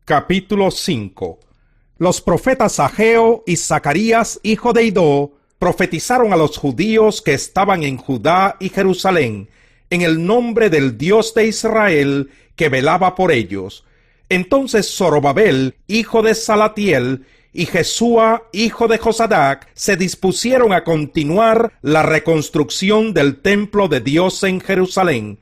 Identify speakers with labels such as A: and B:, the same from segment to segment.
A: Capítulo 5. Los profetas Ageo y Zacarías, hijo de Idó, profetizaron a los judíos que estaban en Judá y Jerusalén, en el nombre del Dios de Israel, que velaba por ellos. Entonces Zorobabel, hijo de Salatiel, y Jesúa, hijo de Josadac, se dispusieron a continuar la reconstrucción del templo de Dios en Jerusalén,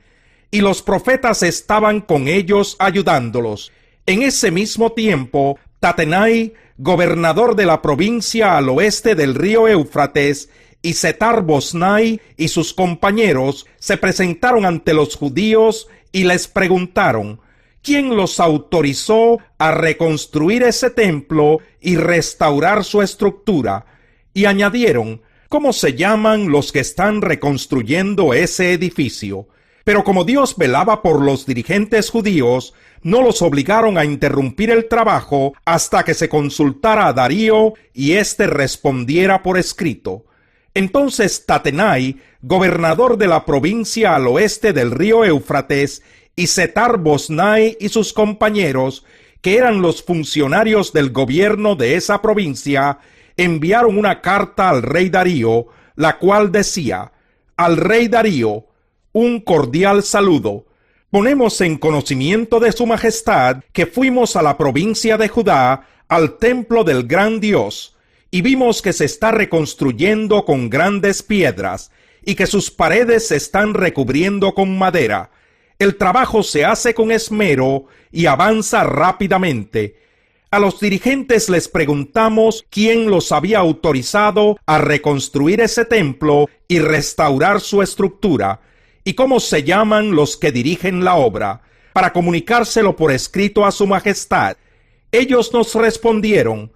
A: y los profetas estaban con ellos ayudándolos. En ese mismo tiempo, Tatenai, gobernador de la provincia al oeste del río Éufrates, y Setar-Boznai y sus compañeros se presentaron ante los judíos y les preguntaron: ¿quién los autorizó a reconstruir ese templo y restaurar su estructura? Y añadieron: ¿cómo se llaman los que están reconstruyendo ese edificio? Pero como Dios velaba por los dirigentes judíos, no los obligaron a interrumpir el trabajo hasta que se consultara a Darío y éste respondiera por escrito. Entonces Tatenai, gobernador de la provincia al oeste del río Éufrates, y Setar-Boznai y sus compañeros, que eran los funcionarios del gobierno de esa provincia, enviaron una carta al rey Darío, la cual decía: al rey Darío, un cordial saludo. Ponemos en conocimiento de su majestad que fuimos a la provincia de Judá, al templo del gran Dios, y vimos que se está reconstruyendo con grandes piedras, y que sus paredes se están recubriendo con madera. El trabajo se hace con esmero y avanza rápidamente. A los dirigentes les preguntamos quién los había autorizado a reconstruir ese templo y restaurar su estructura, y cómo se llaman los que dirigen la obra, para comunicárselo por escrito a su majestad. Ellos nos respondieron: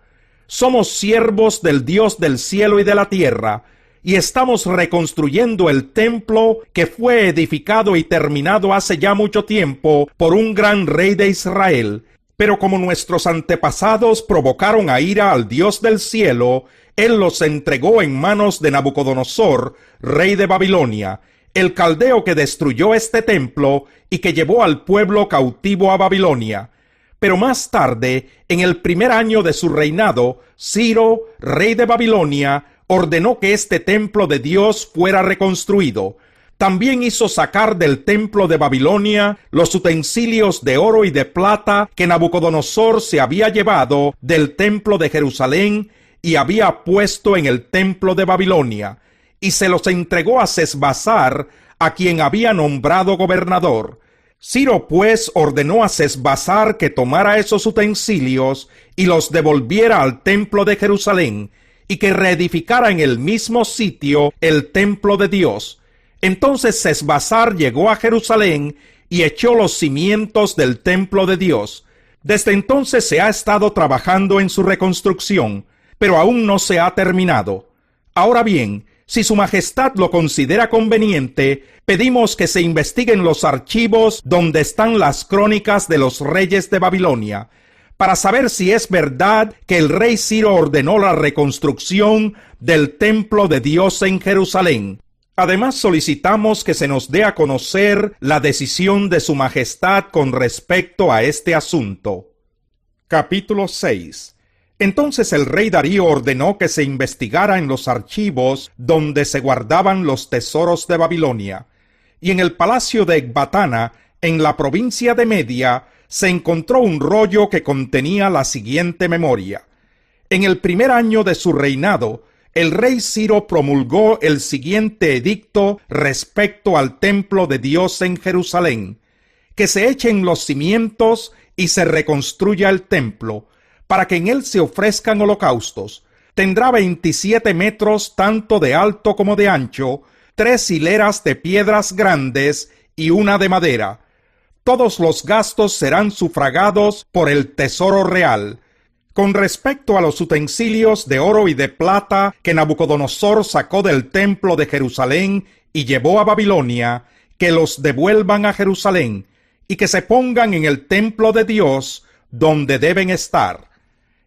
A: somos siervos del Dios del cielo y de la tierra, y estamos reconstruyendo el templo que fue edificado y terminado hace ya mucho tiempo por un gran rey de Israel. Pero como nuestros antepasados provocaron a ira al Dios del cielo, él los entregó en manos de Nabucodonosor, rey de Babilonia, el caldeo que destruyó este templo y que llevó al pueblo cautivo a Babilonia. Pero más tarde, en el primer año de su reinado, Ciro, rey de Babilonia, ordenó que este templo de Dios fuera reconstruido. También hizo sacar del templo de Babilonia los utensilios de oro y de plata que Nabucodonosor se había llevado del templo de Jerusalén y había puesto en el templo de Babilonia, y se los entregó a Sesbassar, a quien había nombrado gobernador. Ciro pues ordenó a Sesbassar que tomara esos utensilios y los devolviera al templo de Jerusalén, y que reedificara en el mismo sitio el templo de Dios. Entonces Sesbassar llegó a Jerusalén y echó los cimientos del templo de Dios. Desde entonces se ha estado trabajando en su reconstrucción, pero aún no se ha terminado. Ahora bien, si su majestad lo considera conveniente, pedimos que se investiguen los archivos donde están las crónicas de los reyes de Babilonia, para saber si es verdad que el rey Ciro ordenó la reconstrucción del templo de Dios en Jerusalén. Además, solicitamos que se nos dé a conocer la decisión de su majestad con respecto a este asunto. Capítulo 6. Entonces el rey Darío ordenó que se investigara en los archivos donde se guardaban los tesoros de Babilonia. Y en el palacio de Ecbatana, en la provincia de Media, se encontró un rollo que contenía la siguiente memoria. En el primer año de su reinado, el rey Ciro promulgó el siguiente edicto respecto al templo de Dios en Jerusalén: que se echen los cimientos y se reconstruya el templo, para que en él se ofrezcan holocaustos. Tendrá 27 metros tanto de alto como de ancho, 3 hileras de piedras grandes y una de madera. Todos los gastos serán sufragados por el tesoro real. Con respecto a los utensilios de oro y de plata que Nabucodonosor sacó del templo de Jerusalén y llevó a Babilonia, que los devuelvan a Jerusalén y que se pongan en el templo de Dios, donde deben estar.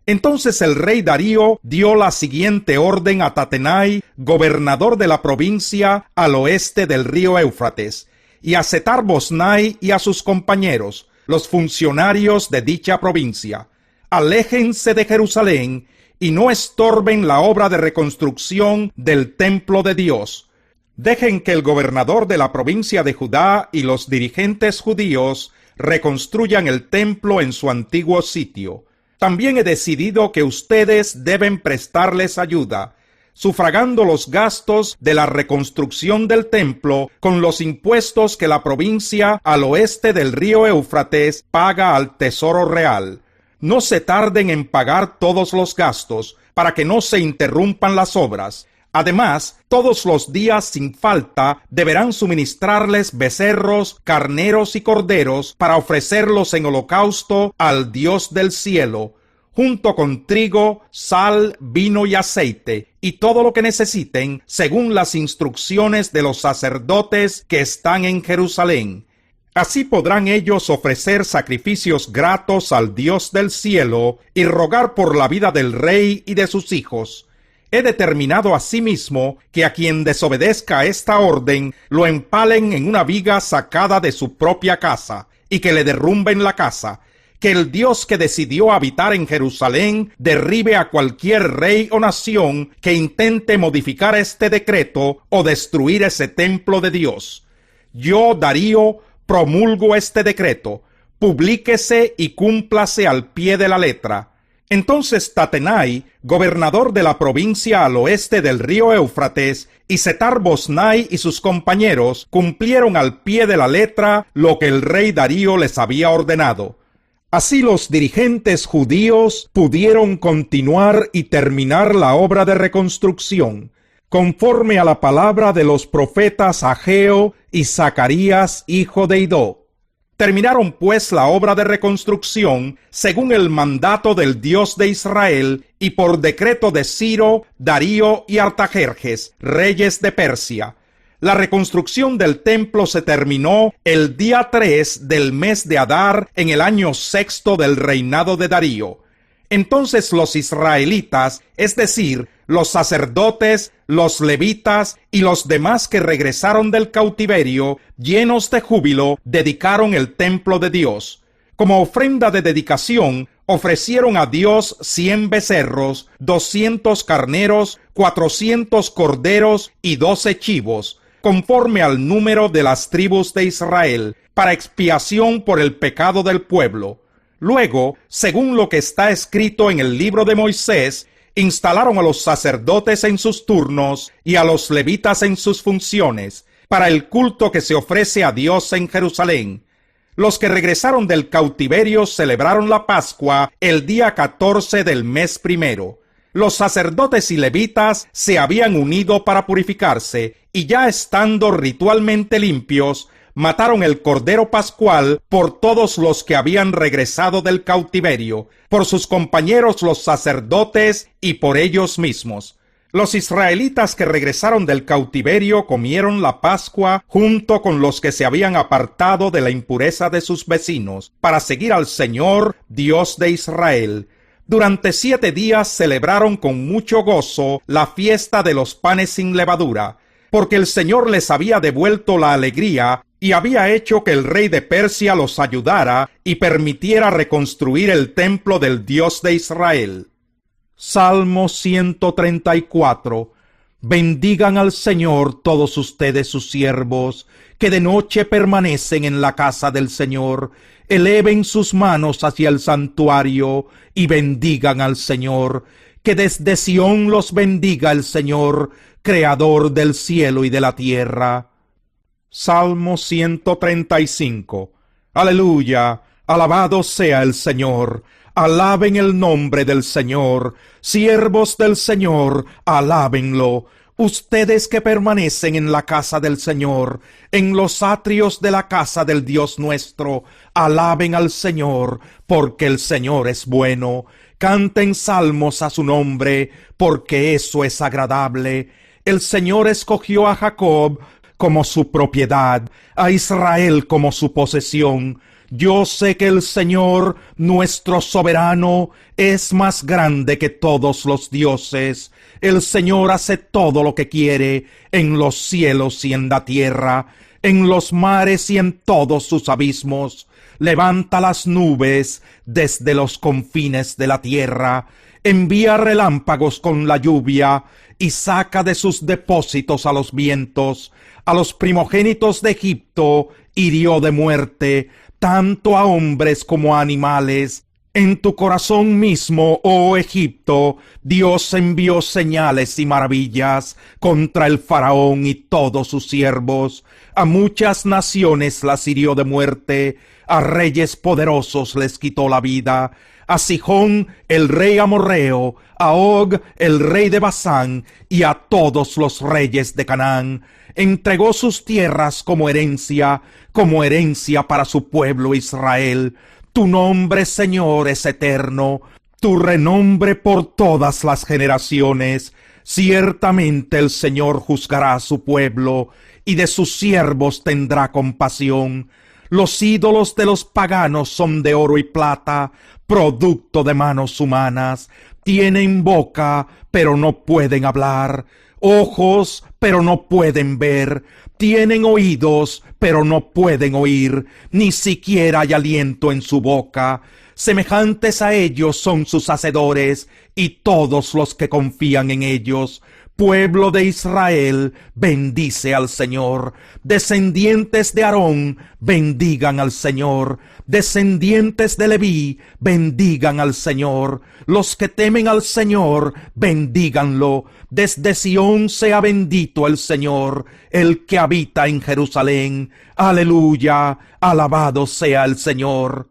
A: Entonces el rey Darío dio la siguiente orden a Tatenai, gobernador de la provincia al oeste del río Éufrates, y a Setar-Boznai y a sus compañeros, los funcionarios de dicha provincia. Aléjense de Jerusalén y no estorben la obra de reconstrucción del templo de Dios. Dejen que el gobernador de la provincia de Judá y los dirigentes judíos reconstruyan el templo en su antiguo sitio. También he decidido que ustedes deben prestarles ayuda, sufragando los gastos de la reconstrucción del templo con los impuestos que la provincia al oeste del río Éufrates paga al Tesoro Real. No se tarden en pagar todos los gastos para que no se interrumpan las obras. Además, todos los días sin falta deberán suministrarles becerros, carneros y corderos para ofrecerlos en holocausto al Dios del cielo, junto con trigo, sal, vino y aceite, y todo lo que necesiten según las instrucciones de los sacerdotes que están en Jerusalén. Así podrán ellos ofrecer sacrificios gratos al Dios del cielo y rogar por la vida del rey y de sus hijos. He determinado asimismo que a quien desobedezca esta orden lo empalen en una viga sacada de su propia casa y que le derrumben la casa. Que el Dios que decidió habitar en Jerusalén derribe a cualquier rey o nación que intente modificar este decreto o destruir ese templo de Dios. Yo, Darío, promulgo este decreto. Publíquese y cúmplase al pie de la letra. Entonces Tatenai, gobernador de la provincia al oeste del río Éufrates, y Setar-Boznai y sus compañeros cumplieron al pie de la letra lo que el rey Darío les había ordenado. Así los dirigentes judíos pudieron continuar y terminar la obra de reconstrucción, conforme a la palabra de los profetas Ageo y Zacarías, hijo de Idó. Terminaron pues la obra de reconstrucción según el mandato del Dios de Israel y por decreto de Ciro, Darío y Artajerjes, reyes de Persia. La reconstrucción del templo se terminó el día 3 del mes de Adar en el año 6 del reinado de Darío. Entonces los israelitas, es decir, los sacerdotes, los levitas y los demás que regresaron del cautiverio, llenos de júbilo, dedicaron el templo de Dios. Como ofrenda de dedicación, ofrecieron a Dios 100 becerros, 200 carneros, 400 corderos y 12 chivos, conforme al número de las tribus de Israel, para expiación por el pecado del pueblo. Luego, según lo que está escrito en el libro de Moisés, instalaron a los sacerdotes en sus turnos y a los levitas en sus funciones, para el culto que se ofrece a Dios en Jerusalén. Los que regresaron del cautiverio celebraron la Pascua el día 14 del mes primero. Los sacerdotes y levitas se habían unido para purificarse, y ya estando ritualmente limpios, mataron el cordero pascual por todos los que habían regresado del cautiverio, por sus compañeros los sacerdotes y por ellos mismos. Los israelitas que regresaron del cautiverio comieron la Pascua junto con los que se habían apartado de la impureza de sus vecinos, para seguir al Señor, Dios de Israel. Durante 7 días celebraron con mucho gozo la fiesta de los panes sin levadura, porque el Señor les había devuelto la alegría y había hecho que el rey de Persia los ayudara y permitiera reconstruir el templo del Dios de Israel. Salmo 134. Bendigan al Señor todos ustedes sus siervos, que de noche permanecen en la casa del Señor. Eleven sus manos hacia el santuario y bendigan al Señor. Que desde Sión los bendiga el Señor, creador del cielo y de la tierra. Salmo 135. Aleluya, alabado sea el Señor. Alaben el nombre del Señor. Siervos del Señor, alábenlo. Ustedes que permanecen en la casa del Señor, en los atrios de la casa del Dios nuestro, alaben al Señor, porque el Señor es bueno. Canten salmos a su nombre, porque eso es agradable. El Señor escogió a Jacob como su propiedad, a Israel como su posesión. Yo sé que el Señor, nuestro soberano, es más grande que todos los dioses. El Señor hace todo lo que quiere, en los cielos y en la tierra, en los mares y en todos sus abismos. levanta las nubes desde los confines de la tierra, envía relámpagos con la lluvia y saca de sus depósitos a los vientos. A los primogénitos de Egipto hirió de muerte, tanto a hombres como a animales. En tu corazón mismo, oh Egipto, Dios envió señales y maravillas contra el faraón y todos sus siervos. A muchas naciones las hirió de muerte, a reyes poderosos les quitó la vida. A Sihón, el rey amorreo, a Og, el rey de Basán, y a todos los reyes de Canaán. Entregó sus tierras como herencia para su pueblo Israel. Tu nombre, Señor, es eterno, tu renombre por todas las generaciones. Ciertamente el Señor juzgará a su pueblo, y de sus siervos tendrá compasión. Los ídolos de los paganos son de oro y plata, producto de manos humanas. Tienen boca, pero no pueden hablar, ojos, pero no pueden ver. Tienen oídos, pero no pueden oír, ni siquiera hay aliento en su boca. Semejantes a ellos son sus hacedores, y todos los que confían en ellos. Pueblo de Israel, bendice al Señor. Descendientes de Aarón, bendigan al Señor. Descendientes de Leví, bendigan al Señor. Los que temen al Señor, bendíganlo. Desde Sión sea bendito el Señor, el que habita en Jerusalén. Aleluya, alabado sea el Señor.